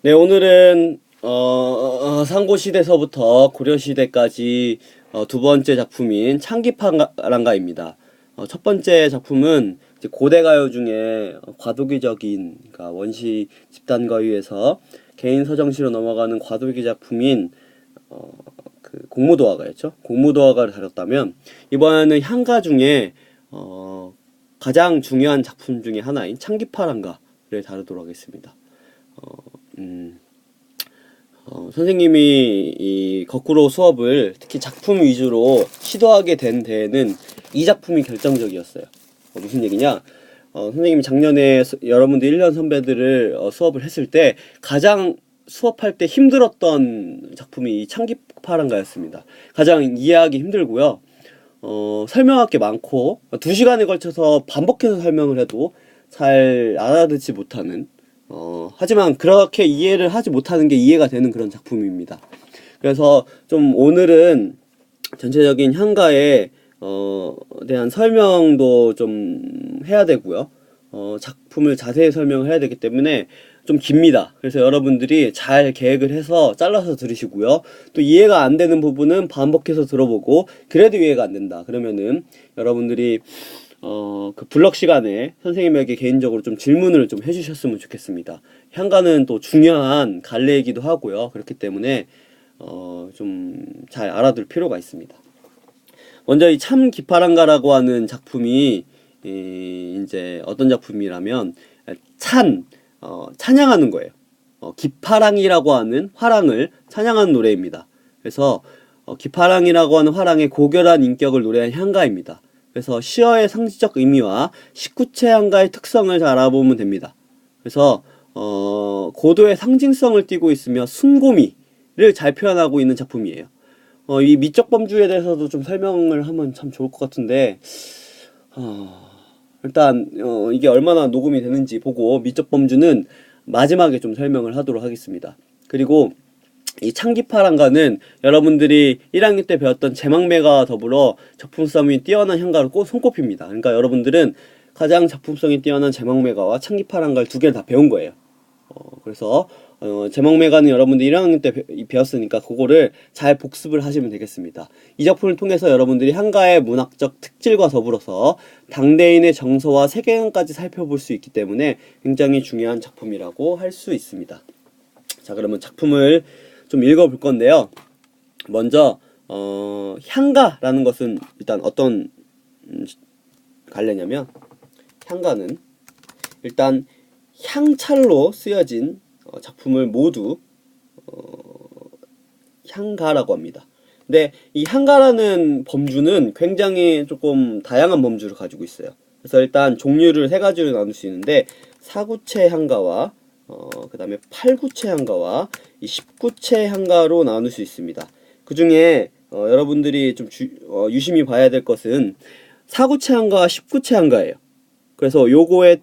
네, 오늘은 상고시대서부터 고려시대까지 두 번째 작품인 창기파랑가입니다. 첫 번째 작품은 이제 고대가요 중에 과도기적인, 그러니까 원시 집단과 의해서 개인 서정시로 넘어가는 과도기 작품인 그 공무도화가였죠. 공무도화가를 다뤘다면 이번에는 향가 중에 가장 중요한 작품 중에 하나인 창기파랑가를 다루도록 하겠습니다. 선생님이 이 거꾸로 수업을 특히 작품 위주로 시도하게 된 데에는 이 작품이 결정적이었어요. 무슨 얘기냐? 선생님이 작년에 여러분들 1년 선배들을 수업을 했을 때 가장 수업할 때 힘들었던 작품이 이 창기파랑가였습니다. 가장 이해하기 힘들고요. 설명할 게 많고 2시간에 걸쳐서 반복해서 설명을 해도 잘 알아듣지 못하는 하지만 그렇게 이해를 하지 못하는 게 이해가 되는 그런 작품입니다. 그래서 좀 오늘은 전체적인 향가에 대한 설명도 좀 해야 되고요. 작품을 자세히 설명을 해야 되기 때문에 좀 깁니다. 그래서 여러분들이 잘 계획을 해서 잘라서 들으시고요. 또 이해가 안 되는 부분은 반복해서 들어보고 그래도 이해가 안 된다. 그러면은 여러분들이 그 블럭 시간에 선생님에게 개인적으로 좀 질문을 좀 해주셨으면 좋겠습니다. 향가는 또 중요한 갈래이기도 하고요. 그렇기 때문에 좀 잘 알아둘 필요가 있습니다. 먼저 이 참 기파랑가라고 하는 작품이 이제 어떤 작품이라면 찬양하는 거예요. 기파랑이라고 하는 화랑을 찬양하는 노래입니다. 그래서 기파랑이라고 하는 화랑의 고결한 인격을 노래한 향가입니다. 그래서 시어의 상징적 의미와 19채 향가의 특성을 잘 알아보면 됩니다. 그래서 고도의 상징성을 띠고 있으며 순고미를 잘 표현하고 있는 작품이에요. 이 미적 범주에 대해서도 좀 설명을 하면 참 좋을 것 같은데 일단 이게 얼마나 녹음이 되는지 보고 미적 범주는 마지막에 좀 설명을 하도록 하겠습니다. 그리고 이 창기파랑가는 여러분들이 1학년 때 배웠던 제망매가 더불어 작품성이 뛰어난 향가로 꼭 손꼽힙니다. 그러니까 여러분들은 가장 작품성이 뛰어난 제망매가와 창기파랑가를 두 개를 다 배운 거예요. 그래서 제망매가는 여러분들이 1학년 때 배웠으니까 그거를 잘 복습을 하시면 되겠습니다. 이 작품을 통해서 여러분들이 향가의 문학적 특질과 더불어서 당대인의 정서와 세계관까지 살펴볼 수 있기 때문에 굉장히 중요한 작품이라고 할 수 있습니다. 자, 그러면 작품을 좀 읽어볼 건데요. 먼저 향가라는 것은 일단 어떤 갈래냐면 향가는 일단 향찰로 쓰여진 작품을 모두 향가라고 합니다. 근데 이 향가라는 범주는 굉장히 조금 다양한 범주를 가지고 있어요. 그래서 일단 종류를 세 가지로 나눌 수 있는데 사구체 향가와 그 다음에 팔구체 향가와 이 19채 향가로 나눌 수 있습니다. 그 중에 여러분들이 좀 유심히 봐야 될 것은 사구체 향가와 19채 향가예요. 그래서 요거의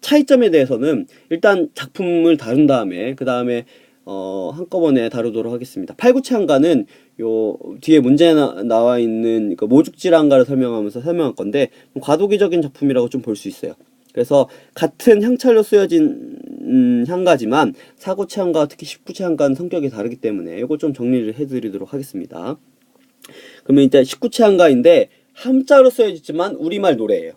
차이점에 대해서는 일단 작품을 다룬 다음에 그 다음에 한꺼번에 다루도록 하겠습니다. 팔구체 향가는 요 뒤에 문제에 나와 있는 그 모죽질 향가를 설명하면서 설명할 건데 좀 과도기적인 작품이라고 좀 볼 수 있어요. 그래서 같은 향찰로 쓰여진 향가지만 사구체 향가와 특히 19채 향가는 성격이 다르기 때문에 이거 좀 정리를 해드리도록 하겠습니다. 그러면 일단 19채 향가인데 함자로 쓰여졌지만 우리말 노래예요.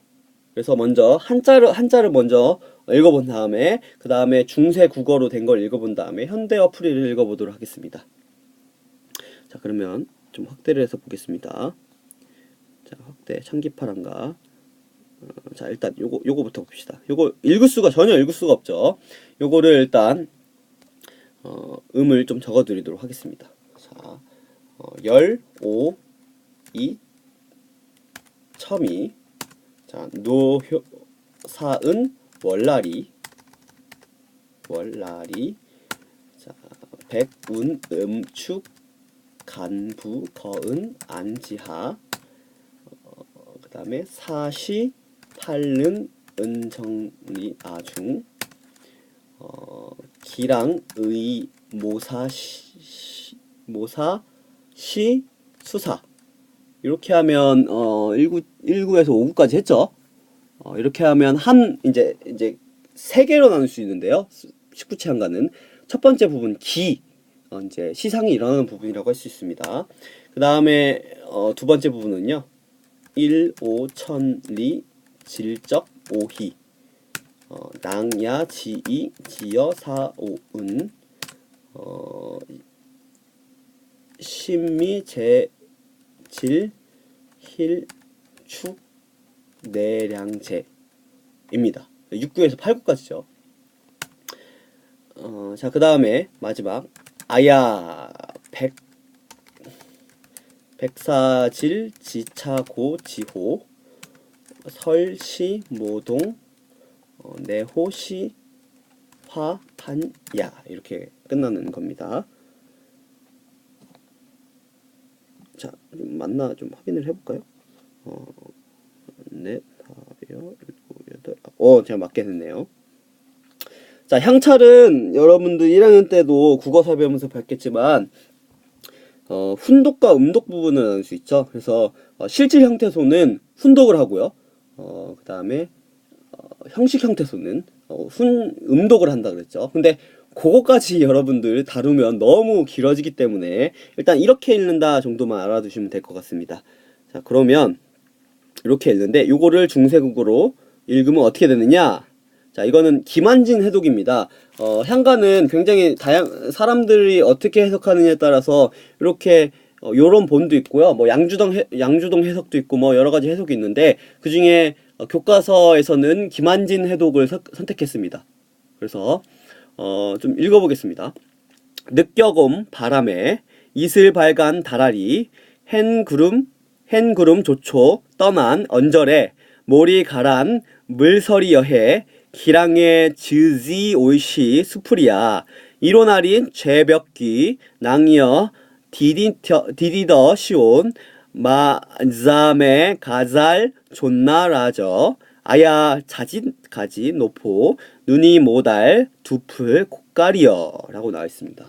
그래서 먼저 한자를 먼저 읽어본 다음에 그 다음에 중세 국어로 된 걸 읽어본 다음에 현대어 풀이를 읽어보도록 하겠습니다. 자, 그러면 좀 확대를 해서 보겠습니다. 자, 확대 창기파랑가. 자, 일단 요거부터 봅시다. 요거 전혀 읽을 수가 없죠. 요거를 일단 음을 좀 적어 드리도록 하겠습니다. 자, 열, 오, 이, 첨이. 자, 사은, 월라리. 자, 백운, 축, 간부, 거은, 안지하. 그 다음에 사시, 팔른, 은정리, 아중. 기랑, 의, 모사, 수사. 이렇게 하면 1구에서 5구까지 했죠. 이렇게 하면 이제 세 개로 나눌 수 있는데요. 19체 한가는 첫 번째 부분 기, 이제 시상이 일어나는 부분이라고 할 수 있습니다. 그 다음에 두 번째 부분은요. 일오천리 질적 오희, 낭야 지이 지여 사오은, 신미 제질 힐축 내량제입니다. 6구에서 8구까지죠. 자, 그 다음에 마지막 아야 백사질 지차고 지호 설시 모동 내호시 화판야 이렇게 끝나는 겁니다. 자, 맞나 좀 확인을 해볼까요? 넷, 다여, 일곱, 여덟. 제가 맞게 됐네요. 자, 향찰은 여러분들 1학년 때도 국어사 배우면서 봤겠지만 훈독과 음독 부분을 나눌 수 있죠. 그래서 실질 형태소는 훈독을 하고요. 그 다음에 형식 형태소는 음독을 한다 그랬죠. 근데 그거까지 여러분들 다루면 너무 길어지기 때문에 일단 이렇게 읽는다 정도만 알아두시면 될 것 같습니다. 자, 그러면 이렇게 읽는데 요거를 중세국어로 읽으면 어떻게 되느냐? 자, 이거는 김한진 해독입니다. 향가는 굉장히 사람들이 어떻게 해석하느냐에 따라서 이렇게 요런 본도 있고요. 뭐 양주동 해석도 있고 뭐 여러 가지 해석이 있는데 그 중에 교과서에서는 김한진 해독을 선택했습니다. 그래서 좀 읽어보겠습니다. 늦겨곰 바람에 이슬 발간 다라리 hen 구름 조초 떠난 언절에 모리 가란 물서리 여해 기랑의 즈지 오이시 수프리야 이로나린 죄벽기 낭여 디디더 시온 마자메 가잘 존나라저 아야 자진가지 노포 눈이 모달 두풀 고까리여 라고 나와 있습니다.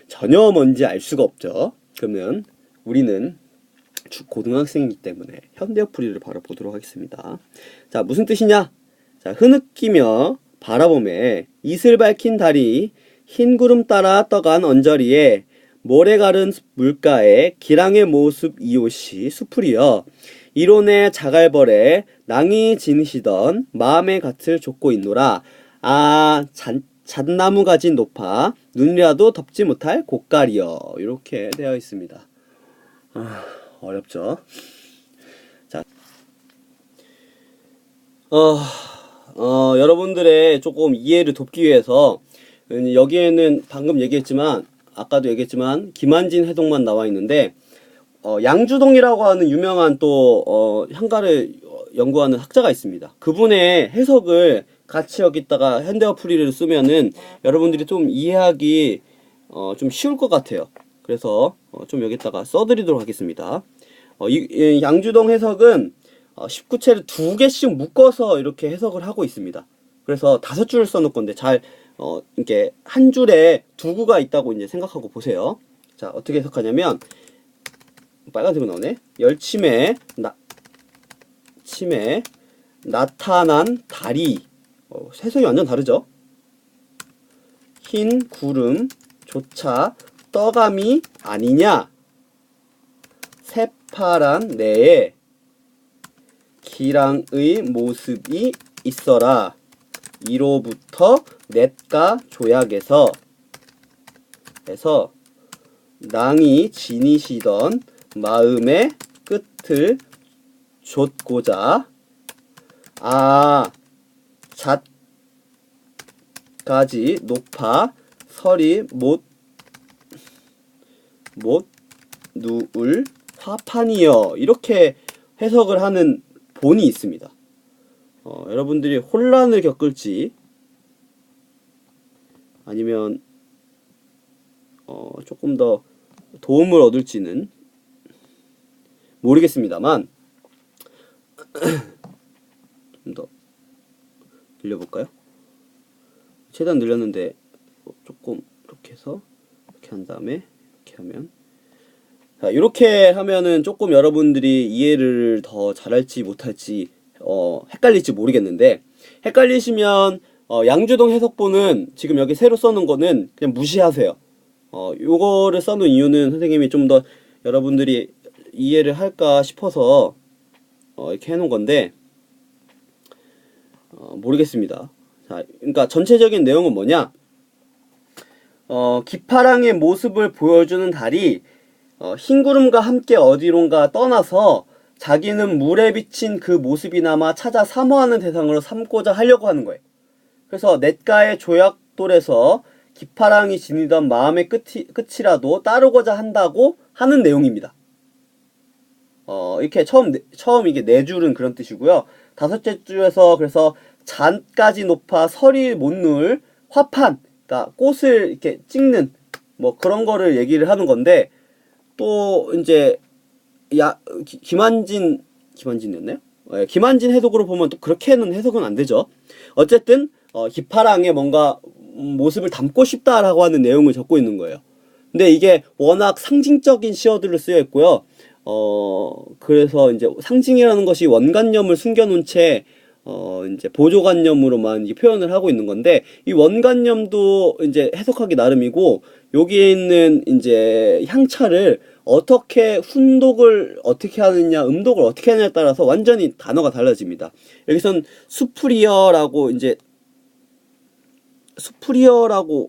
전혀 뭔지 알 수가 없죠. 그러면 우리는 고등학생이기 때문에 현대어풀이를 바로 보도록 하겠습니다. 자, 무슨 뜻이냐? 자, 흐느끼며 바라보매 이슬 밝힌 달이 흰 구름 따라 떠간 언저리에 모래 가른 물가에 기랑의 모습 이옷이 수풀이여 이론의 자갈벌에 낭이 지니시던 마음의 갓을 좁고 있노라. 잣나무 가진 높아 눈이라도 덮지 못할 고깔이여. 이렇게 되어 있습니다. 어렵죠. 자, 여러분들의 조금 이해를 돕기 위해서 여기에는 방금 얘기했지만 아까도 얘기했지만 김한진 해독만 나와 있는데 양주동이라고 하는 유명한 또 향가를 연구하는 학자가 있습니다. 그분의 해석을 같이 여기다가 현대어풀이를 쓰면은 여러분들이 좀 이해하기 좀 쉬울 것 같아요. 그래서 좀 여기다가 써드리도록 하겠습니다. 이 양주동 해석은 19체를 2개씩 묶어서 이렇게 해석을 하고 있습니다. 그래서 5줄을 써놓을 건데 잘 이렇게 한 줄에 2구가 있다고 이제 생각하고 보세요. 자, 어떻게 해석하냐면 빨간색으로 나오네. 열침에 침에 나타난 달이 해석이 완전 다르죠. 흰 구름조차 떠감이 아니냐. 새파란 내에 기랑의 모습이 있어라. 이로부터 넷가 조약에서 낭이 지니시던 마음의 끝을 좇고자 잣가지 높아 설이 못 누울 화판이여. 이렇게 해석을 하는 본이 있습니다. 여러분들이 혼란을 겪을지 아니면 조금 더 도움을 얻을지는 모르겠습니다만 좀 더 늘려볼까요? 최대한 늘렸는데 조금 이렇게 해서 이렇게 한 다음에 이렇게 하면 자, 이렇게 하면은 조금 여러분들이 이해를 더 잘할지 못할지 헷갈릴지 모르겠는데 헷갈리시면 양주동 해석본은 지금 여기 새로 써놓은 거는 그냥 무시하세요. 요거를 써놓은 이유는 선생님이 좀 더 여러분들이 이해를 할까 싶어서 이렇게 해놓은 건데 모르겠습니다. 자, 그러니까 전체적인 내용은 뭐냐? 기파랑의 모습을 보여주는 달이 흰 구름과 함께 어디론가 떠나서 자기는 물에 비친 그 모습이나마 찾아 사모하는 대상으로 삼고자 하려고 하는 거예요. 그래서 냇가의 조약돌에서 기파랑이 지니던 마음의 끝이라도 따르고자 한다고 하는 내용입니다. 이렇게 처음 이게 네 줄은 그런 뜻이고요. 다섯째 줄에서 그래서 잔까지 높아 서리 못 누울 화판, 그러니까 꽃을 이렇게 찍는 뭐 그런 거를 얘기를 하는 건데 또 이제 김한진이었나요? 네, 김한진 해석으로 보면 또 그렇게는 해석은 안 되죠. 어쨌든 기파랑의 뭔가 모습을 담고 싶다라고 하는 내용을 적고 있는 거예요. 근데 이게 워낙 상징적인 시어들로 쓰여 있고요. 그래서 이제 상징이라는 것이 원관념을 숨겨놓은 채 이제 보조관념으로만 표현을 하고 있는 건데, 이 원관념도 이제 해석하기 나름이고, 여기에 있는 이제 향차를 어떻게 훈독을 어떻게 하느냐, 음독을 어떻게 하느냐에 따라서 완전히 단어가 달라집니다. 여기선 수프리어라고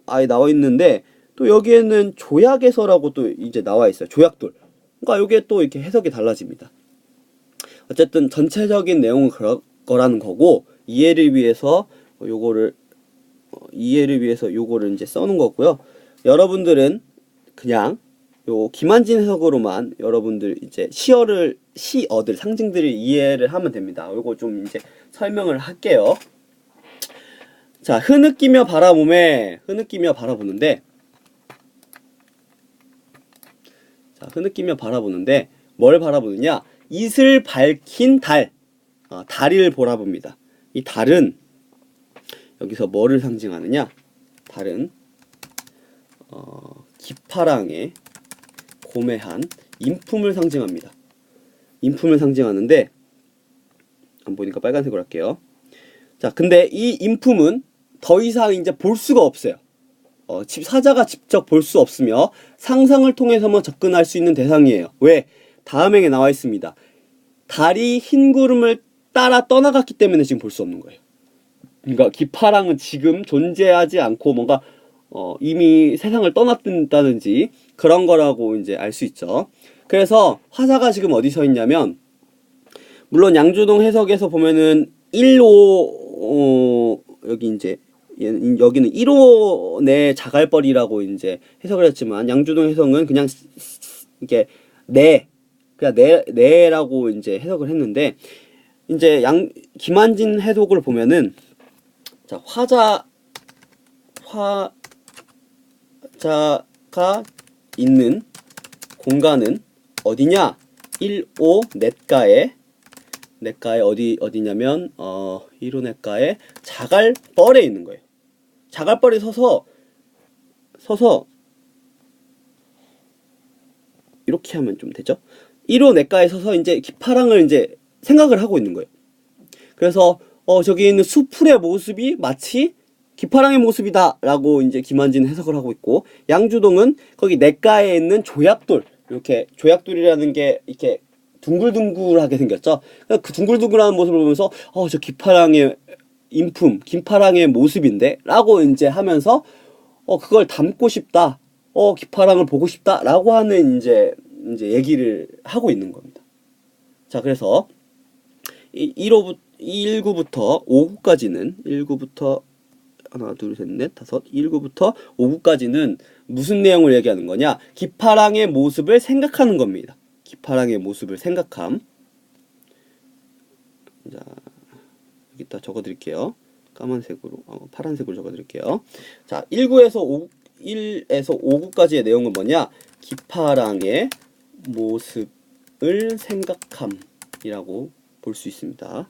아예 나와 있는데, 또 여기에는 조약에서라고 또 이제 나와 있어요. 조약돌. 그러니까 요게 또 이렇게 해석이 달라집니다. 어쨌든 전체적인 내용은 거라는 거고, 이해를 위해서 요거를 이제 써놓은 거고요. 여러분들은 그냥 요 김한진 해석으로만 여러분들 이제 시어들 상징들을 이해를 하면 됩니다. 요거 좀 이제 설명을 할게요. 자, 흐느끼며 바라보는데, 뭘 바라보느냐? 이슬 밝힌 달, 달을 바라봅니다. 이 달은 여기서 뭐를 상징하느냐? 달은 기파랑의 고매한 인품을 상징합니다. 인품을 상징하는데, 안 보니까 빨간색으로 할게요. 자, 근데 이 인품은 더 이상 이제 볼 수가 없어요. 사자가 직접 볼 수 없으며 상상을 통해서만 접근할 수 있는 대상이에요. 왜? 다음 행에 나와 있습니다. 달이 흰 구름을 따라 떠나갔기 때문에 지금 볼 수 없는 거예요. 그러니까 기파랑은 지금 존재하지 않고 뭔가 이미 세상을 떠났다든지 그런 거라고 이제 알 수 있죠. 그래서 화자가 지금 어디 서 있냐면, 물론 양주동 해석에서 보면은 1호 여기 이제 여기는 1호 내 자갈벌이라고 이제 해석을 했지만, 양주동 해석은 그냥 이게 그냥 내라고 이제 해석을 했는데, 이제 김한진 해석을 보면은, 자, 화자가 있는 공간은 어디냐? 1호 냇가에 어디냐면 1호 냇가에 자갈벌에 있는 거예요. 자갈벌에 서서 이렇게 하면 좀 되죠? 1호 냇가에 서서 이제 기파랑을 이제 생각을 하고 있는 거예요. 그래서 저기 있는 수풀의 모습이 마치 기파랑의 모습이다 라고 이제 김한진 해석을 하고 있고, 양주동은 거기 냇가에 있는 조약돌, 이렇게 조약돌이라는 게 이렇게 둥글둥글하게 생겼죠. 그 둥글둥글한 모습을 보면서 저 기파랑의 인품, 기파랑의 모습인데 라고 이제 하면서 그걸 담고 싶다, 기파랑을 보고 싶다 라고 하는 이제 얘기를 하고 있는 겁니다. 자, 그래서 1구부터 5구까지는 하나, 둘, 셋, 넷, 다섯, 1구부터 5구까지는 무슨 내용을 얘기하는 거냐? 기파랑의 모습을 생각하는 겁니다. 기파랑의 모습을 생각함. 자, 여기다 적어드릴게요. 까만색으로, 파란색으로 적어드릴게요. 자, 1에서 5구까지의 내용은 뭐냐? 기파랑의 모습을 생각함이라고 볼 수 있습니다.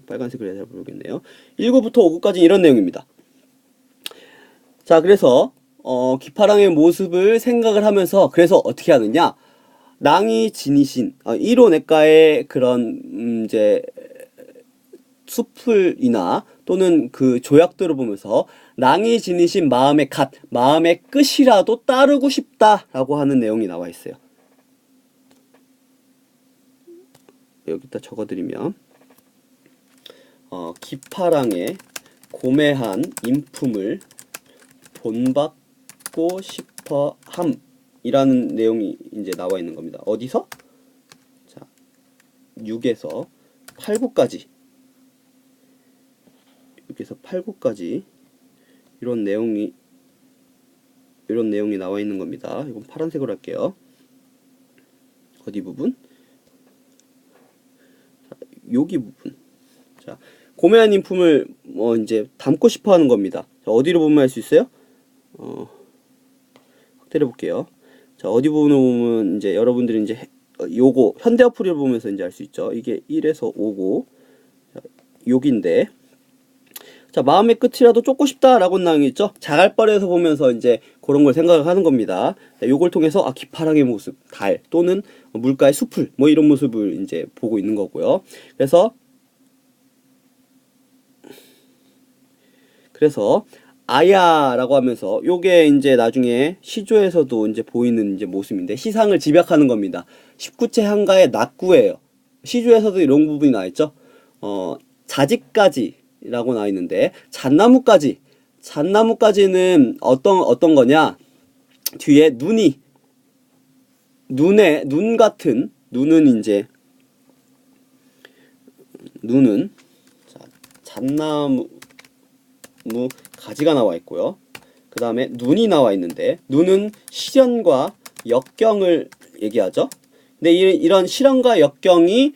빨간색을 해야 잘 모르겠네요. 1구부터 5구까지 이런 내용입니다. 자, 그래서 기파랑의 모습을 생각을 하면서, 그래서 어떻게 하느냐? 낭이 지니신 1호 냇가의 그런 이제 수풀이나 또는 그 조약들을 보면서 낭이 지니신 마음의 갓, 마음의 끝이라도 따르고 싶다라고 하는 내용이 나와 있어요. 여기다 적어드리면 기파랑의 고매한 인품을 본받고 싶어 함이라는 내용이 이제 나와 있는 겁니다. 어디서? 자, 6에서 8구까지 6에서 8구까지 이런 내용이 나와 있는 겁니다. 이건 파란색으로 할게요. 어디 부분? 자, 여기 부분. 자, 고매한 인품을 이제 담고 싶어 하는 겁니다. 자, 어디로 보면 알 수 있어요? 확대해 볼게요. 자, 어디 부분을 보면 이제 여러분들이 이제 요거 현대어풀이를 보면서 이제 알 수 있죠. 이게 1에서 5고 여기인데, 자, 마음의 끝이라도 쫓고 싶다라고 나오는 있죠. 자갈벌에서 보면서 이제 그런 걸 생각을 하는 겁니다. 자, 요걸 통해서 기파랑의 모습, 달 또는 물가의 수풀 뭐 이런 모습을 이제 보고 있는 거고요. 그래서 아야라고 하면서 요게 이제 나중에 시조에서도 이제 보이는 이제 모습인데, 시상을 집약하는 겁니다. 19채 한가의 낙구예요. 시조에서도 이런 부분이 나와 있죠. 자지까지라고 나와 있는데, 잣나무까지는 어떤 거냐? 뒤에 눈 같은 눈은 이제 눈은 자, 잣나무 가지가 나와 있고요. 그 다음에 눈이 나와 있는데, 눈은 시련과 역경을 얘기하죠. 근데 이런 시련과 역경이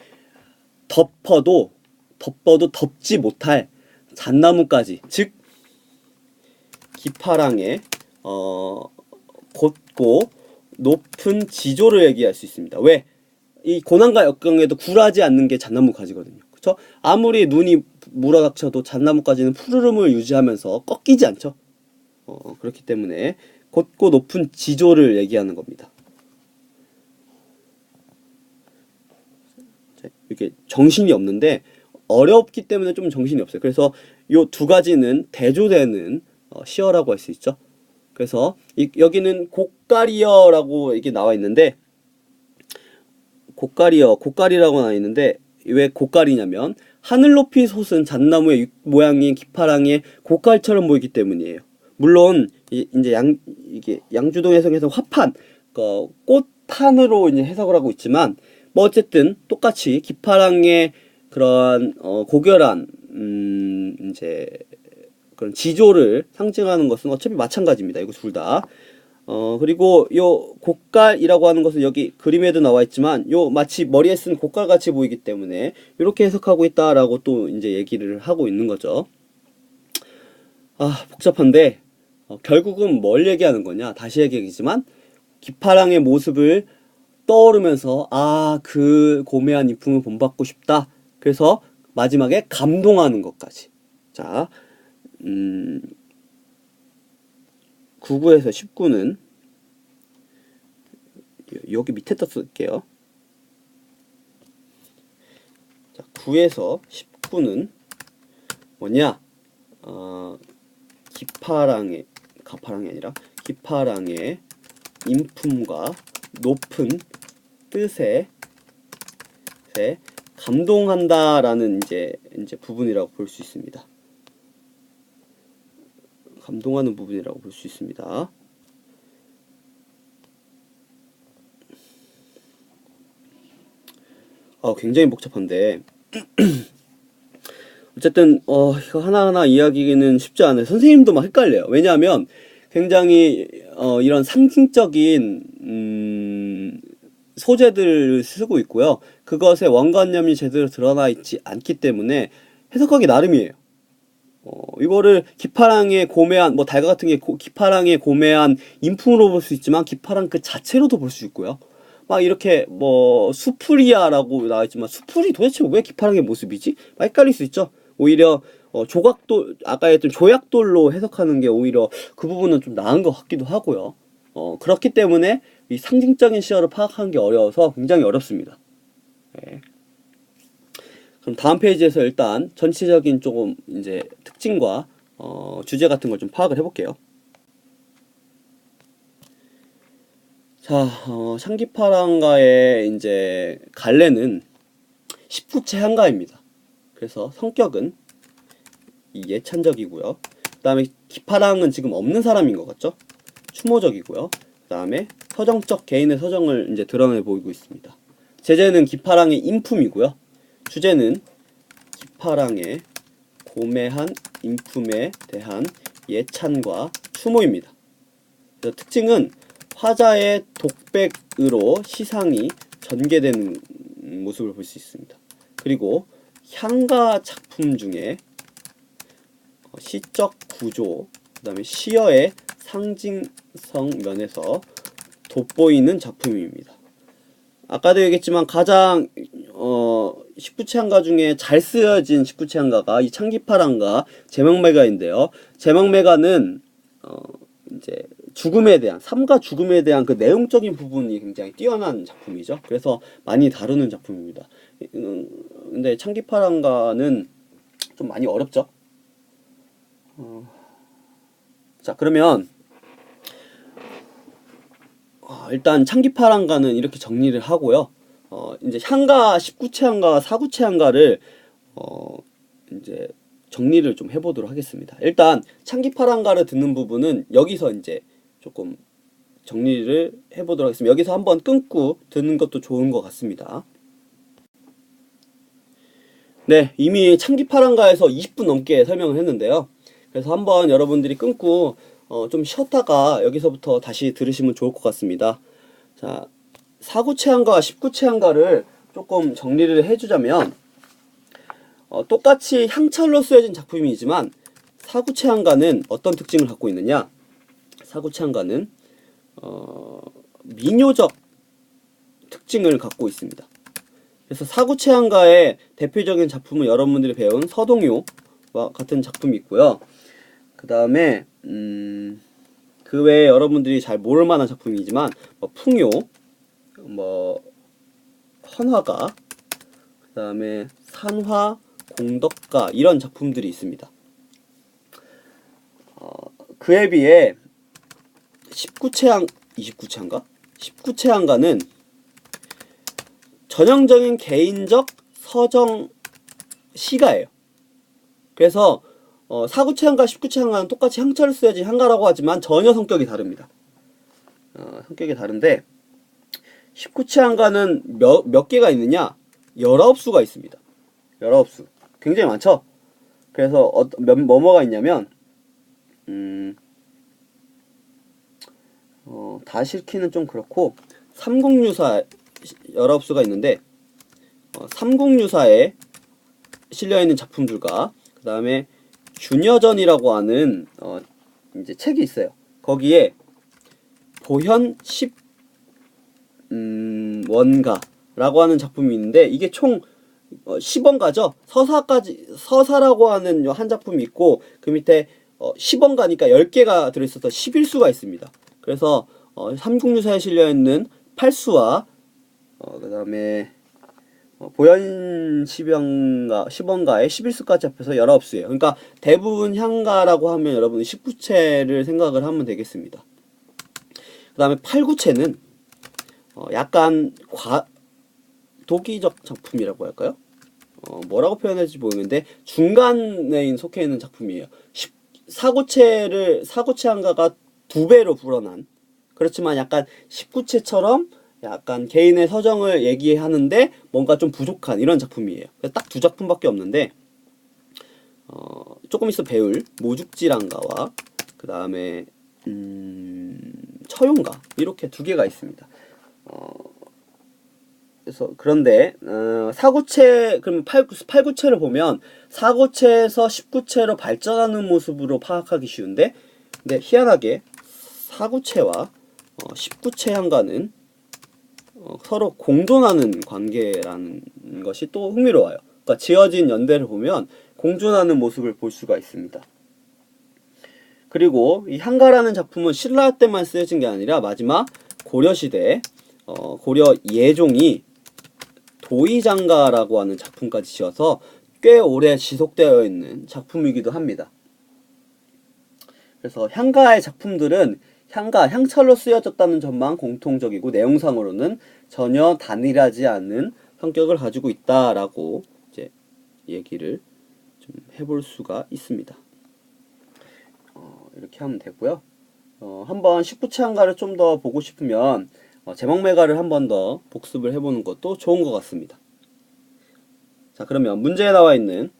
덮어도 덮지 못할 잣나무까지, 즉 기파랑의 곧고 높은 지조를 얘기할 수 있습니다. 왜? 이 고난과 역경에도 굴하지 않는 게 잣나무 가지거든요. 그쵸? 아무리 눈이 몰아닥쳐도 잣나무까지는 푸르름을 유지하면서 꺾이지 않죠. 그렇기 때문에 곧고 높은 지조를 얘기하는 겁니다. 이렇게 정신이 없는데, 어렵기 때문에 좀 정신이 없어요. 그래서 요 두 가지는 대조되는 시어라고 할 수 있죠. 그래서 여기는 곡가리어라고 이게 나와 있는데, 곡가리라고 나와 있는데, 왜 곡가리냐면 하늘 높이 솟은 잣나무의 모양인 기파랑의 곡갈처럼 보이기 때문이에요. 물론 이제 이게 양주동 해석에서 화판, 꽃판으로 이제 해석을 하고 있지만, 뭐 어쨌든 똑같이 기파랑의 그런 고결한 이제 그런 지조를 상징하는 것은 어차피 마찬가지입니다. 이거 둘 다. 그리고 요 곡갈이라고 하는 것은 여기 그림에도 나와 있지만, 요 마치 머리에 쓴 곡갈 같이 보이기 때문에 이렇게 해석하고 있다라고 또 이제 얘기를 하고 있는 거죠. 복잡한데 결국은 뭘 얘기하는 거냐? 다시 얘기하지만 기파랑의 모습을 떠오르면서 그 고매한 인품을 본받고 싶다. 그래서 마지막에 감동하는 것까지. 자, 9구에서 10구는 여기 밑에다 쓸게요. 자, 9에서 10구는 뭐냐? 가파랑이 아니라 기파랑의 인품과 높은 뜻에 감동한다라는 이제 부분이라고 볼 수 있습니다. 감동하는 부분이라고 볼 수 있습니다. 굉장히 복잡한데 어쨌든 이거 하나하나 이야기는 쉽지 않아요. 선생님도 막 헷갈려요. 왜냐하면 굉장히 이런 상징적인 소재들을 쓰고 있고요. 그것의 원관념이 제대로 드러나 있지 않기 때문에 해석하기 나름이에요. 이거를 기파랑의 고매한, 달과 같은 게 기파랑의 고매한 인품으로 볼 수 있지만, 기파랑 그 자체로도 볼 수 있고요. 막 이렇게 수풀이야라고 나와있지만, 수풀이 도대체 왜 기파랑의 모습이지? 막 헷갈릴 수 있죠. 오히려 조각돌, 아까 했던 조약돌로 해석하는 게 오히려 그 부분은 좀 나은 것 같기도 하고요. 그렇기 때문에 이 상징적인 시어를 파악하는 게 어려워서 굉장히 어렵습니다. 네. 그럼 다음 페이지에서 일단 전체적인 조금 이제 특징과 주제 같은 걸 좀 파악을 해볼게요. 자, 샹기파랑가의 이제 갈래는 19채 한가입니다. 그래서 성격은 이 예찬적이고요. 그 다음에 기파랑은 지금 없는 사람인 것 같죠? 추모적이고요. 그 다음에 서정적 개인의 서정을 이제 드러내 보이고 있습니다. 제재는 기파랑의 인품이고요. 주제는 기파랑의 고매한 인품에 대한 예찬과 추모입니다. 그래서 특징은 화자의 독백으로 시상이 전개되는 모습을 볼 수 있습니다. 그리고 향가 작품 중에 시적 구조, 그 다음에 시어의 상징성 면에서 돋보이는 작품입니다. 아까도 얘기했지만 가장 19채 한가 중에 잘 쓰여진 19채 한가가 이 창기파랑가 제망매가인데요. 제망매가는 이제 죽음에 대한, 삶과 죽음에 대한 그 내용적인 부분이 굉장히 뛰어난 작품이죠. 그래서 많이 다루는 작품입니다. 근데 창기파랑가는 좀 많이 어렵죠. 자, 그러면 일단 창기파랑가는 이렇게 정리를 하고요. 이제 향가 19채 한가와 4구채 한가를 이제 정리를 좀 해보도록 하겠습니다. 일단 창기파랑가를 듣는 부분은 여기서 이제 조금 정리를 해보도록 하겠습니다. 여기서 한번 끊고 듣는 것도 좋은 것 같습니다. 네, 이미 창기파랑가에서 20분 넘게 설명을 했는데요. 그래서 한번 여러분들이 끊고 좀 쉬었다가 여기서부터 다시 들으시면 좋을 것 같습니다. 자, 4구채 한가와 19채 한가를 조금 정리를 해주자면 똑같이 향찰로 쓰여진 작품이지만 4구채 한가는 어떤 특징을 갖고 있느냐? 4구채 한가는 민요적 특징을 갖고 있습니다. 그래서 4구채 한가의 대표적인 작품은 여러분들이 배운 서동요와 같은 작품이 있고요. 그 다음에 그 외에 여러분들이 잘 모를 만한 작품이지만 풍요, 헌화가, 그 다음에 산화, 공덕가 이런 작품들이 있습니다. 그에 비해 29채 한가는 전형적인 개인적 서정 시가예요. 그래서 4구채 한가, 19채 한가는 똑같이 향찰을 쓰여진 한가라고 하지만 전혀 성격이 다릅니다. 성격이 다른데 19채 한가는 몇 개가 있느냐? 19수가 있습니다. 19수. 굉장히 많죠? 그래서 뭐가 있냐면 다 싫기는 좀 그렇고 삼국유사 19수가 있는데 삼국유사에 실려있는 작품들과 그 다음에 균여전이라고 하는 이제 책이 있어요. 거기에 보현 10원가라고 하는 작품이 있는데 이게 총 10원가죠. 서사라고 하는 한 작품이 있고 그 밑에 10원가니까 10개가 들어있어서 11수가 있습니다. 그래서 삼국유사에 실려있는 8수와 그 다음에 보현 10원가에 11수까지 합해서 19수예요. 그러니까 대부분 향가라고 하면 여러분은 19채를 생각을 하면 되겠습니다. 그 다음에 8구채는 약간 도기적 작품이라고 할까요? 뭐라고 표현할지 모르겠는데 중간에 속해 있는 작품이에요. 4구채 한가가 2배로 불어난, 그렇지만 약간 19채처럼 약간 개인의 서정을 얘기하는데 뭔가 좀 부족한 이런 작품이에요. 딱 2작품밖에 없는데 조금 있어 배울 모죽지랑가와 그 다음에 처용가 이렇게 2개가 있습니다. 그래서 그런데 4구채 그러면 8구채를 보면 4구채에서 19채로 발전하는 모습으로 파악하기 쉬운데, 근데 희한하게 4구채와 19채 향가는 서로 공존하는 관계라는 것이 또 흥미로워요. 그러니까 지어진 연대를 보면 공존하는 모습을 볼 수가 있습니다. 그리고 이 향가라는 작품은 신라 때만 쓰여진 게 아니라 마지막 고려시대 고려 예종이 조이장가라고 하는 작품까지 지어서 꽤 오래 지속되어 있는 작품이기도 합니다. 그래서 향가의 작품들은 향찰로 쓰여졌다는 점만 공통적이고 내용상으로는 전혀 단일하지 않은 성격을 가지고 있다라고 이제 얘기를 좀 해볼 수가 있습니다. 이렇게 하면 되고요. 한번 19체 한가를 좀 더 보고 싶으면 제목매가를 한 번 더 복습을 해보는 것도 좋은 것 같습니다. 자, 그러면 문제에 나와 있는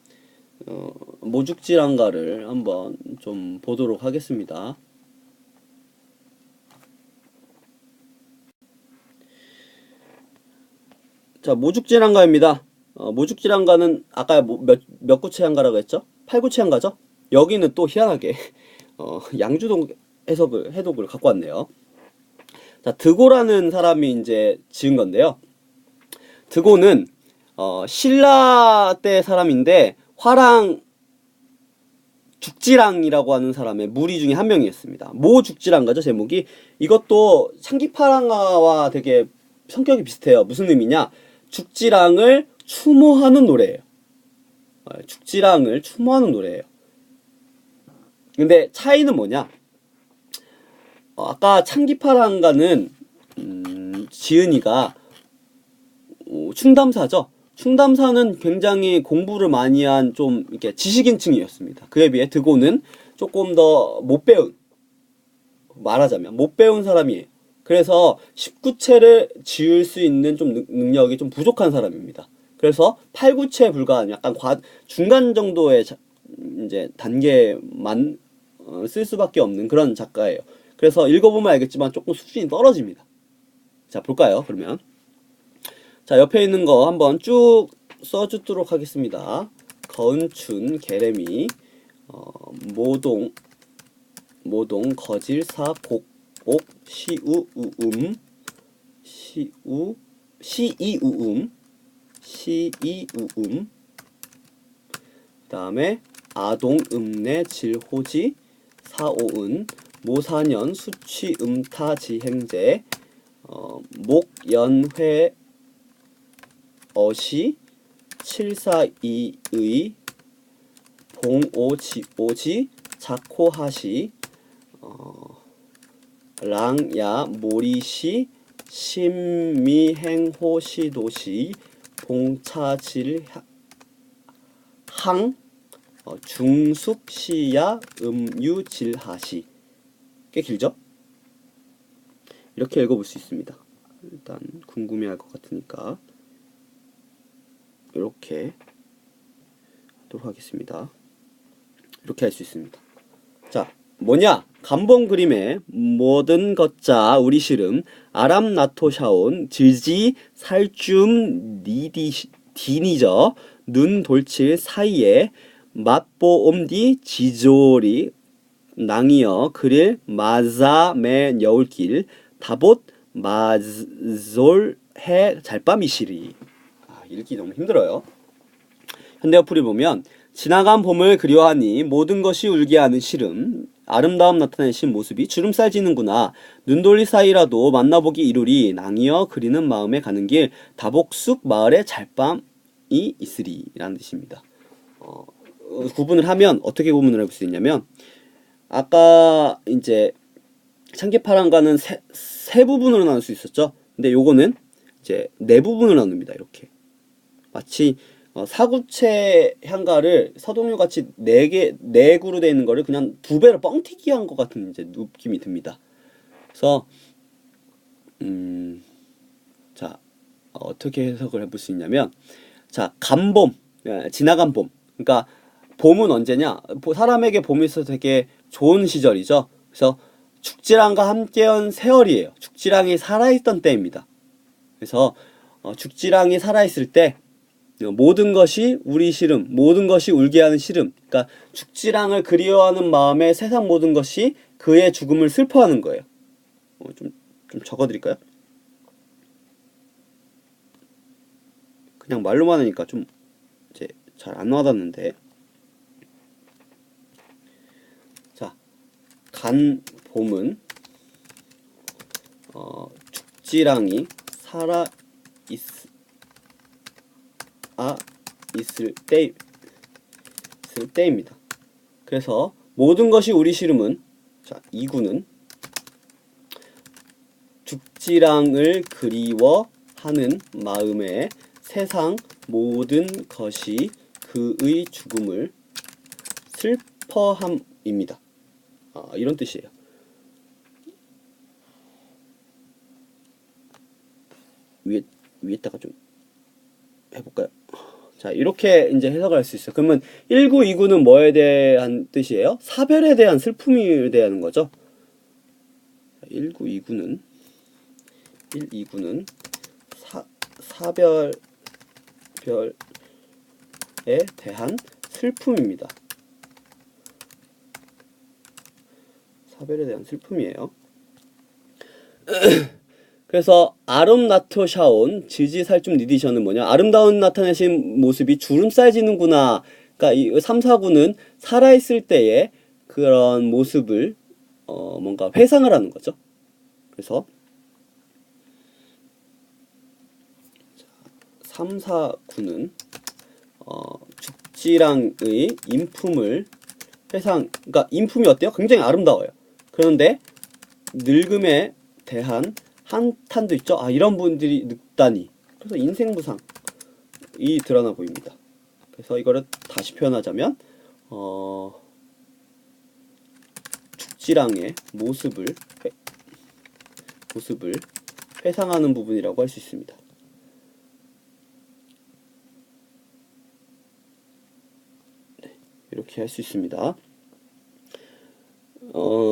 모죽지랑가를 한번 좀 보도록 하겠습니다. 자, 모죽지랑가입니다. 모죽지랑가는 아까 몇 구체 한가라고 했죠? 8구체 한가죠? 여기는 또 희한하게 양주동 해독을 갖고 왔네요. 자, 드고라는 사람이 이제 지은 건데요. 드고는 신라 때 사람인데 화랑 죽지랑이라고 하는 사람의 무리 중에 한 명이었습니다. 모죽지랑가죠, 제목이. 이것도 창기파랑가와 되게 성격이 비슷해요. 무슨 의미냐? 죽지랑을 추모하는 노래예요. 죽지랑을 추모하는 노래예요. 근데 차이는 뭐냐? 아까 창기파랑가는 지은이가 충담사죠. 충담사는 굉장히 공부를 많이 한 좀 이렇게 지식인층이었습니다. 그에 비해 드고는 조금 더 못 배운, 말하자면 못 배운 사람이에요. 그래서 19체를 지을 수 있는 좀 능력이 좀 부족한 사람입니다. 그래서 8, 9체에 불과한 약간 중간 정도의 이제 단계만 쓸 수밖에 없는 그런 작가예요. 그래서 읽어보면 알겠지만 조금 수준이 떨어집니다. 자, 볼까요? 그러면 자, 옆에 있는 거 한번 쭉 써주도록 하겠습니다. 거은춘, 게레미, 모동, 거질사, 곡옥, 시우우음, 시이우음, 그 다음에 아동, 음내, 질호지, 사오은, 모사년, 수취, 음타, 지행제, 목연회, 어시, 742의, 봉오지, 자코하시, 랑야, 모리시, 심미행호시도시, 봉차질, 항, 중숙시야, 음유질하시. 꽤 길죠? 이렇게 읽어볼 수 있습니다. 일단 궁금해할 것 같으니까 이렇게 하도록 하겠습니다. 이렇게 할 수 있습니다. 자, 뭐냐? 감봉 그림에 모든 것자 우리 시름 아람 나토샤온 질지 살줌 디니저 눈 돌칠 사이에 맛보옴디 지조리 낭이여 그릴 마자메 여울길 다봇 마졸해 잘밤이시리. 읽기 너무 힘들어요. 현대어플이 보면 지나간 봄을 그리워하니 모든 것이 울게 하는 시름 아름다움 나타내신 모습이 주름살 지는구나. 눈돌리 사이라도 만나보기 이루리 낭이여 그리는 마음에 가는 길 다복숙 마을에 잘밤이 있으리 라는 뜻입니다. 구분을 하면 어떻게 구분을 해볼 수 있냐면 아까 이제 창기파랑가는 세 부분으로 나눌 수 있었죠. 근데 요거는 이제 네 부분으로 나눕니다. 이렇게 마치 사구체 향가를 서동요 같이 네 구로 되어 있는 거를 그냥 두 배로 뻥튀기 한 것 같은 이제 느낌이 듭니다. 그래서 자, 어떻게 해석을 해볼 수 있냐면 자, 간봄, 지나간 봄. 그러니까 봄은 언제냐? 사람에게 봄이 있어서 되게 좋은 시절이죠. 그래서 죽지랑과 함께한 세월이에요. 죽지랑이 살아있던 때입니다. 그래서 죽지랑이 살아있을 때 모든 것이 우리 시름, 모든 것이 울게 하는 시름. 그러니까 죽지랑을 그리워하는 마음에 세상 모든 것이 그의 죽음을 슬퍼하는 거예요. 좀 적어드릴까요? 그냥 말로만 하니까 좀 이제 잘 안 와닿는데. 자, 간 봄은 죽지랑이 살아 있을 때입니다. 그래서 모든 것이 우리 시름은, 자, 2구는 죽지랑을 그리워하는 마음에 세상 모든 것이 그의 죽음을 슬퍼함입니다. 이런 뜻이에요. 위에다가 좀 해볼까요? 자, 이렇게 이제 해석을 할 수 있어요. 그러면 1구, 2구는 뭐에 대한 뜻이에요? 사별에 대한 슬픔에 대한 거죠. 1구, 2구는 2구는 사별에 대한 슬픔입니다. 사별에 대한 슬픔이에요. 그래서 아름나토샤온 지지살좀 니디션은 뭐냐? 아름다운 나타내신 모습이 주름 쌓여지는구나. 그러니까 이 3, 4구는 살아있을 때의 그런 모습을 뭔가 회상을 하는 거죠. 그래서 3, 4구는 죽지랑의 인품을 그러니까 인품이 어때요? 굉장히 아름다워요. 그런데 늙음에 대한 한탄도 있죠. 이런 분들이 늙다니. 그래서 인생무상이 드러나 보입니다. 그래서 이거를 다시 표현하자면 죽지랑의 모습을 회상하는 부분이라고 할 수 있습니다. 네, 이렇게 할 수 있습니다.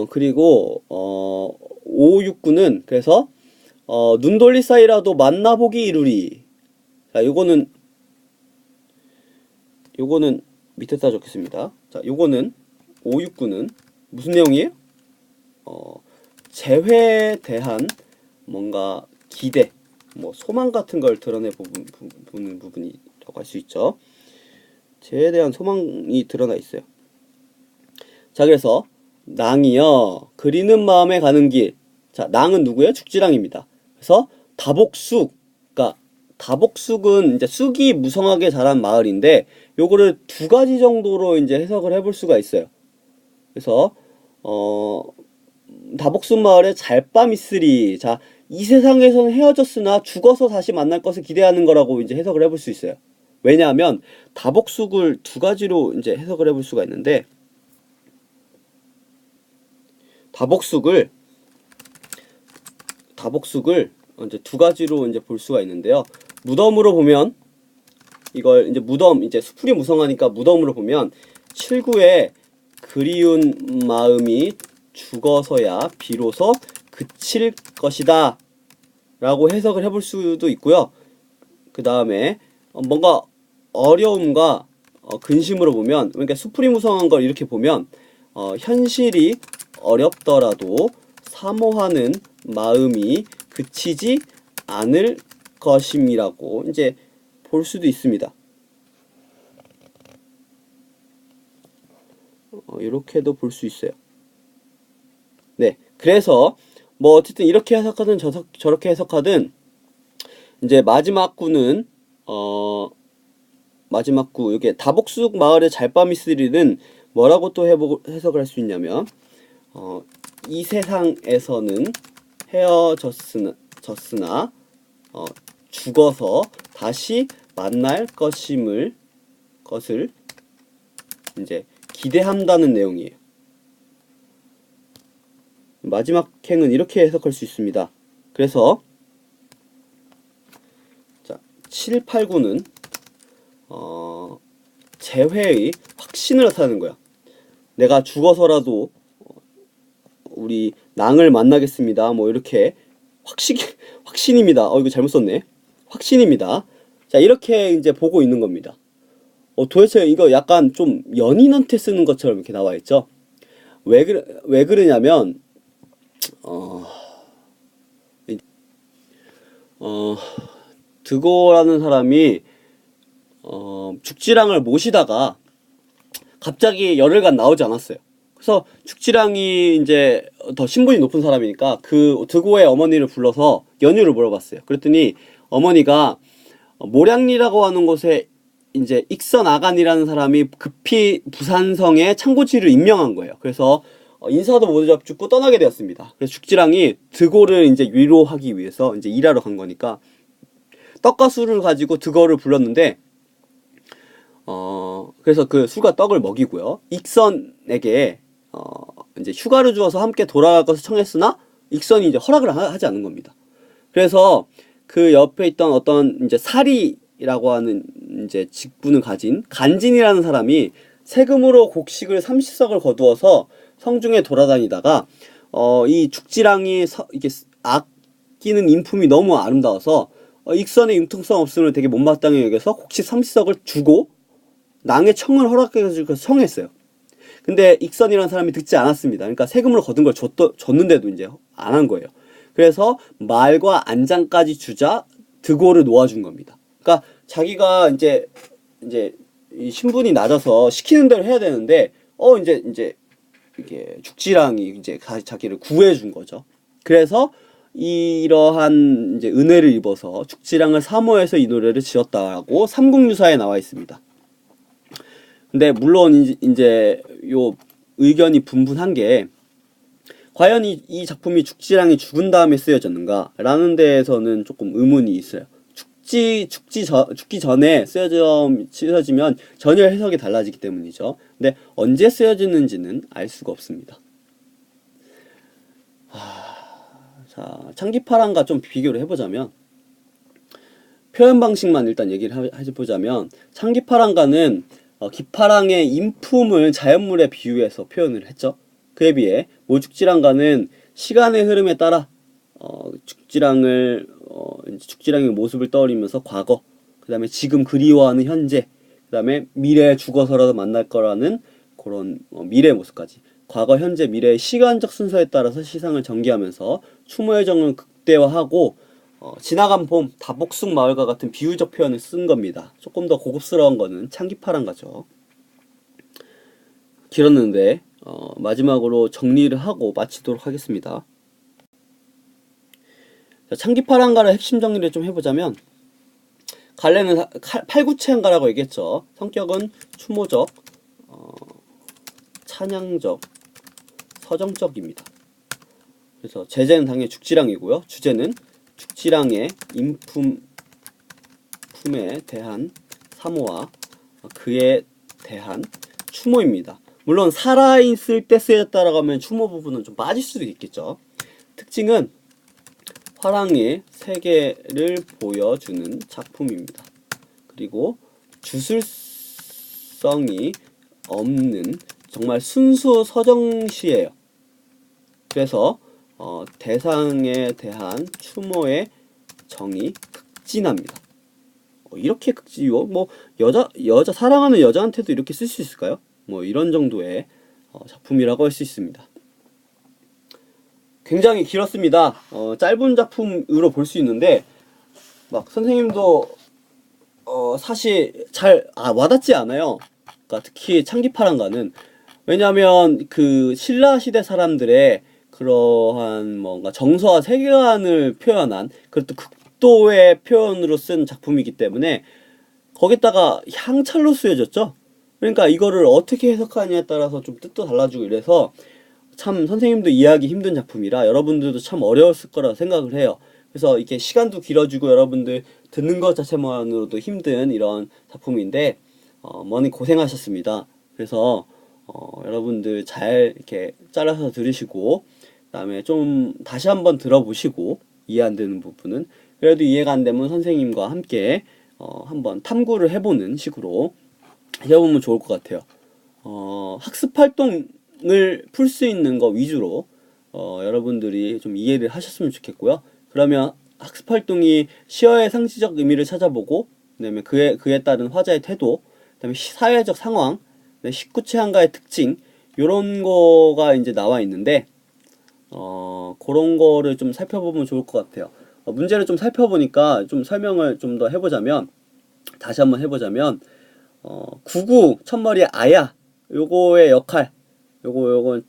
그리고 5, 6구는 그래서 눈 돌릴 사이라도 만나보기 이루리. 자, 요거는 밑에다 적겠습니다. 자, 요거는 5, 6구는 무슨 내용이에요? 재회에 대한 뭔가 기대, 뭐 소망 같은 걸 드러내 보는 부분이라고 할 수 있죠. 재회에 대한 소망이 드러나 있어요. 자, 그래서 낭이여 그리는 마음에 가는 길. 자, 낭은 누구예요? 죽지랑입니다. 그래서 다복숙, 그러니까 다복숙은 이제 쑥이 무성하게 자란 마을인데 요거를 두 가지 정도로 이제 해석을 해볼 수가 있어요. 그래서 다복숙 마을에 잘밤 있으리. 자, 이 세상에서는 헤어졌으나 죽어서 다시 만날 것을 기대하는 거라고 이제 해석을 해볼 수 있어요. 왜냐하면 다복숙을 두 가지로 이제 해석을 해볼 수가 있는데 다복숙을 이제 두 가지로 이제 볼 수가 있는데요. 무덤으로 보면 이걸 이제 이제 수풀이 무성하니까 무덤으로 보면 7구에 그리운 마음이 죽어서야 비로소 그칠 것이다 라고 해석을 해볼 수도 있고요. 그 다음에 뭔가 어려움과 근심으로 보면, 그러니까 수풀이 무성한 걸 이렇게 보면 현실이 어렵더라도 사모하는 마음이 그치지 않을 것임이라고 이제 볼 수도 있습니다. 이렇게도 볼 수 있어요. 네, 그래서 뭐 어쨌든 이렇게 해석하든 저렇게 해석하든 이제 마지막 구는 마지막 구 이게 다복숙 마을의 잘밤이 쓰리는 뭐라고 또 해석을 할 수 있냐면 이 세상에서는 헤어졌으나 죽어서 다시 만날 것을 이제 기대한다는 내용이에요. 마지막 행은 이렇게 해석할 수 있습니다. 그래서 자, 7, 8, 9는 재회의 확신을 나타내는 거야. 내가 죽어서라도 우리 낭을 만나겠습니다. 뭐 이렇게 확신입니다. 이거 잘못 썼네. 확신입니다. 자, 이렇게 이제 보고 있는 겁니다. 도대체 이거 약간 좀 연인한테 쓰는 것처럼 이렇게 나와 있죠. 왜 그러냐면 드고라는 사람이 죽지랑을 모시다가 갑자기 열흘간 나오지 않았어요. 그래서 죽지랑이 이제 더 신분이 높은 사람이니까 그 드고의 어머니를 불러서 연유를 물어봤어요. 그랬더니 어머니가 모량리라고 하는 곳에 이제 익선 아간이라는 사람이 급히 부산성에 창고지를 임명한 거예요. 그래서 인사도 모두 잡죽고 떠나게 되었습니다. 그래서 죽지랑이 드고를 이제 위로하기 위해서 이제 일하러 간 거니까 떡과 술을 가지고 드고를 불렀는데 그래서 그 술과 떡을 먹이고요. 익선에게 이제 휴가를 주어서 함께 돌아갈 것을 청했으나 익선이 이제 허락을 하지 않은 겁니다. 그래서 그 옆에 있던 어떤 이제 사리라고 하는 이제 직분을 가진 간진이라는 사람이 세금으로 곡식을 30석을 거두어서 성중에 돌아다니다가 이 죽지랑이 이게 아끼는 인품이 너무 아름다워서 익선의 융통성 없음을 되게 못마땅히 여겨서 곡식 30석을 주고 낭의 청을 허락해가지고 청했어요. 근데 익선이라는 사람이 듣지 않았습니다. 그러니까 세금으로 거둔 걸 줬는데도 이제 안 한 거예요. 그래서 말과 안장까지 주자 드고를 놓아준 겁니다. 그러니까 자기가 이제 이 신분이 낮아서 시키는 대로 해야 되는데 이제 이게 죽지랑이 이제 자기를 구해준 거죠. 그래서 이러한 이제 은혜를 입어서 죽지랑을 사모해서 이 노래를 지었다고 삼국유사에 나와 있습니다. 근데 물론 이제 요 의견이 분분한 게 과연 이 작품이 죽지랑이 죽은 다음에 쓰여졌는가 라는 데에서는 조금 의문이 있어요. 죽기 전에 쓰여지면 전혀 해석이 달라지기 때문이죠. 근데 언제 쓰여지는지는 알 수가 없습니다. 자, 창기파랑과 좀 비교를 해보자면 표현 방식만 일단 얘기를 해보자면 창기파랑과는 기파랑의 인품을 자연물에 비유해서 표현을 했죠. 그에 비해 모죽지랑과는 시간의 흐름에 따라 죽지랑의 모습을 떠올리면서 과거, 그 다음에 지금 그리워하는 현재, 그 다음에 미래에 죽어서라도 만날 거라는 그런 미래의 모습까지 과거, 현재, 미래의 시간적 순서에 따라서 시상을 전개하면서 추모의 정을 극대화하고 지나간 봄, 다복숭 마을과 같은 비유적 표현을 쓴 겁니다. 조금 더 고급스러운 거는 창기파랑과죠. 길었는데 마지막으로 정리를 하고 마치도록 하겠습니다. 창기파랑과의 핵심 정리를 좀 해보자면 갈래는 팔구체한가라고 얘기했죠. 성격은 추모적, 찬양적, 서정적입니다. 그래서 제재는 당연히 죽지랑이고요. 주제는 죽지랑의 인품에 대한 사모와 그에 대한 추모입니다. 물론 살아있을 때 쓰였다라고 하면 추모 부분은 좀 빠질 수도 있겠죠. 특징은 화랑의 세계를 보여주는 작품입니다. 그리고 주술성이 없는 정말 순수 서정시예요. 그래서 대상에 대한 추모의 정이 극진합니다. 이렇게 극진요? 뭐 여자 사랑하는 여자한테도 이렇게 쓸 수 있을까요? 뭐 이런 정도의 작품이라고 할 수 있습니다. 굉장히 길었습니다. 짧은 작품으로 볼 수 있는데 막 선생님도 사실 잘 와닿지 않아요. 그러니까 특히 창기파랑과는 왜냐하면 그 신라 시대 사람들의 그러한 뭔가 정서와 세계관을 표현한 그것도 극도의 표현으로 쓴 작품이기 때문에 거기다가 향찰로 쓰여졌죠. 그러니까 이거를 어떻게 해석하느냐에 따라서 좀 뜻도 달라지고 이래서 참 선생님도 이해하기 힘든 작품이라 여러분들도 참 어려웠을 거라 생각을 해요. 그래서 이렇게 시간도 길어지고 여러분들 듣는 것 자체만으로도 힘든 이런 작품인데 많이 고생하셨습니다. 그래서 여러분들 잘 이렇게 잘라서 들으시고 그다음에 좀 다시 한번 들어보시고 이해 안 되는 부분은 그래도 이해가 안 되면 선생님과 함께 한번 탐구를 해보는 식으로 해보면 좋을 것 같아요. 학습 활동을 풀 수 있는 거 위주로 여러분들이 좀 이해를 하셨으면 좋겠고요. 그러면 학습 활동이 시어의 상시적 의미를 찾아보고 그다음에 그에 따른 화자의 태도, 그다음에 사회적 상황, 식구체한가의 특징 요런 거가 이제 나와 있는데 그런 거를 좀 살펴보면 좋을 것 같아요. 문제를 좀 살펴보니까 좀 설명을 좀 더 해보자면 다시 한번 해보자면 구구 첫머리 아야 요거의 역할 요거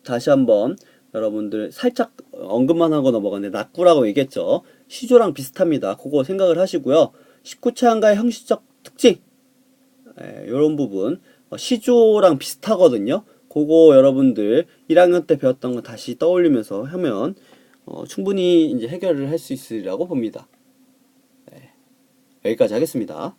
다시 한번 여러분들 살짝 언급만 하고 넘어갔는데 낙구라고 얘기했죠. 시조랑 비슷합니다. 그거 생각을 하시고요. 19차 한가의 형식적 특징, 이런 부분 시조랑 비슷하거든요. 그거 여러분들 1학년 때 배웠던 거 다시 떠올리면서 하면 충분히 이제 해결을 할 수 있으리라고 봅니다. 여기까지 하겠습니다.